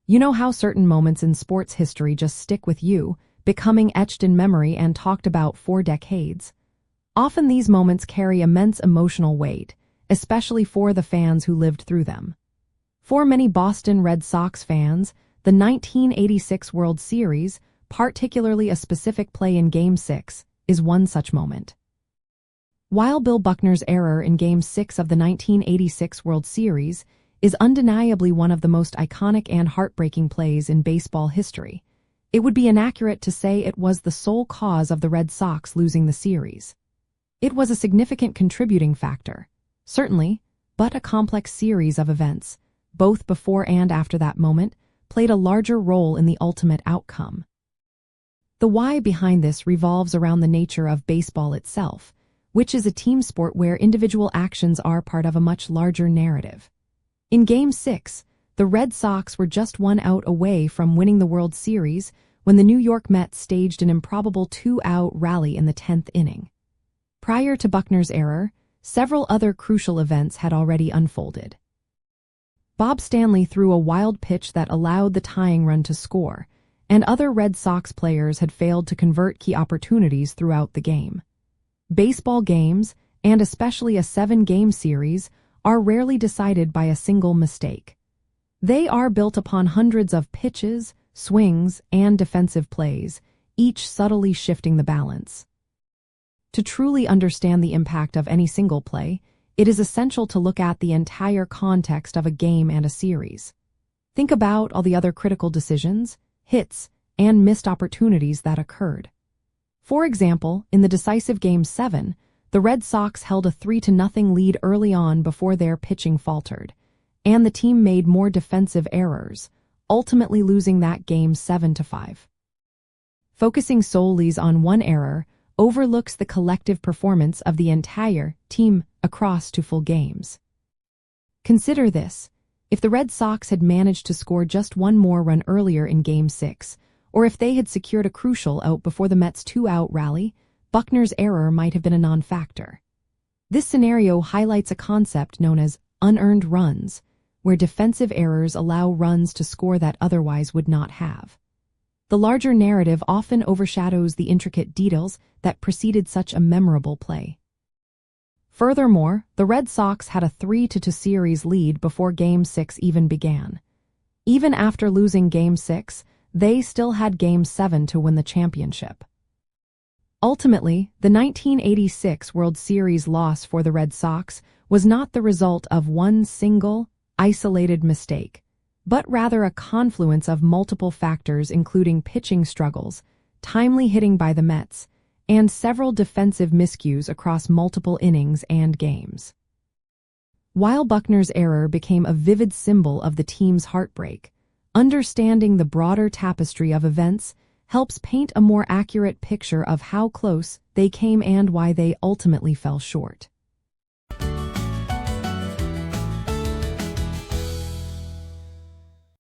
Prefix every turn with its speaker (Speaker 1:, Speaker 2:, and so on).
Speaker 1: You know how certain moments in sports history just stick with you, becoming etched in memory and talked about for decades? Often these moments carry immense emotional weight, especially for the fans who lived through them. For many Boston Red Sox fans, the 1986 World Series, particularly a specific play in Game 6, is one such moment. While Bill Buckner's error in Game 6 of the 1986 World Series is undeniably one of the most iconic and heartbreaking plays in baseball history, it would be inaccurate to say it was the sole cause of the Red Sox losing the series. It was a significant contributing factor, certainly, but a complex series of events, both before and after that moment, played a larger role in the ultimate outcome. The why behind this revolves around the nature of baseball itself, which is a team sport where individual actions are part of a much larger narrative. In Game 6, the Red Sox were just one out away from winning the World Series when the New York Mets staged an improbable two-out rally in the 10th inning. Prior to Buckner's error, several other crucial events had already unfolded. Bob Stanley threw a wild pitch that allowed the tying run to score, and other Red Sox players had failed to convert key opportunities throughout the game. Baseball games, and especially a 7-game series, are rarely decided by a single mistake. They are built upon hundreds of pitches, swings, and defensive plays, each subtly shifting the balance. To truly understand the impact of any single play, it is essential to look at the entire context of a game and a series. Think about all the other critical decisions, hits, and missed opportunities that occurred. For example, in the decisive Game 7, the Red Sox held a 3-0 lead early on before their pitching faltered, and the team made more defensive errors, ultimately losing that game 7-5. Focusing solely on one error overlooks the collective performance of the entire team across two full games. Consider this: if the Red Sox had managed to score just one more run earlier in Game 6, or if they had secured a crucial out before the Mets' two-out rally, Buckner's error might have been a non-factor. This scenario highlights a concept known as unearned runs, where defensive errors allow runs to score that otherwise would not have. The larger narrative often overshadows the intricate details that preceded such a memorable play. Furthermore, the Red Sox had a 3-2 series lead before Game 6 even began. Even after losing Game 6, they still had Game 7 to win the championship. Ultimately, the 1986 World Series loss for the Red Sox was not the result of one single, isolated mistake, but rather a confluence of multiple factors including pitching struggles, timely hitting by the Mets, and several defensive miscues across multiple innings and games. While Buckner's error became a vivid symbol of the team's heartbreak, understanding the broader tapestry of events helps paint a more accurate picture of how close they came and why they ultimately fell short.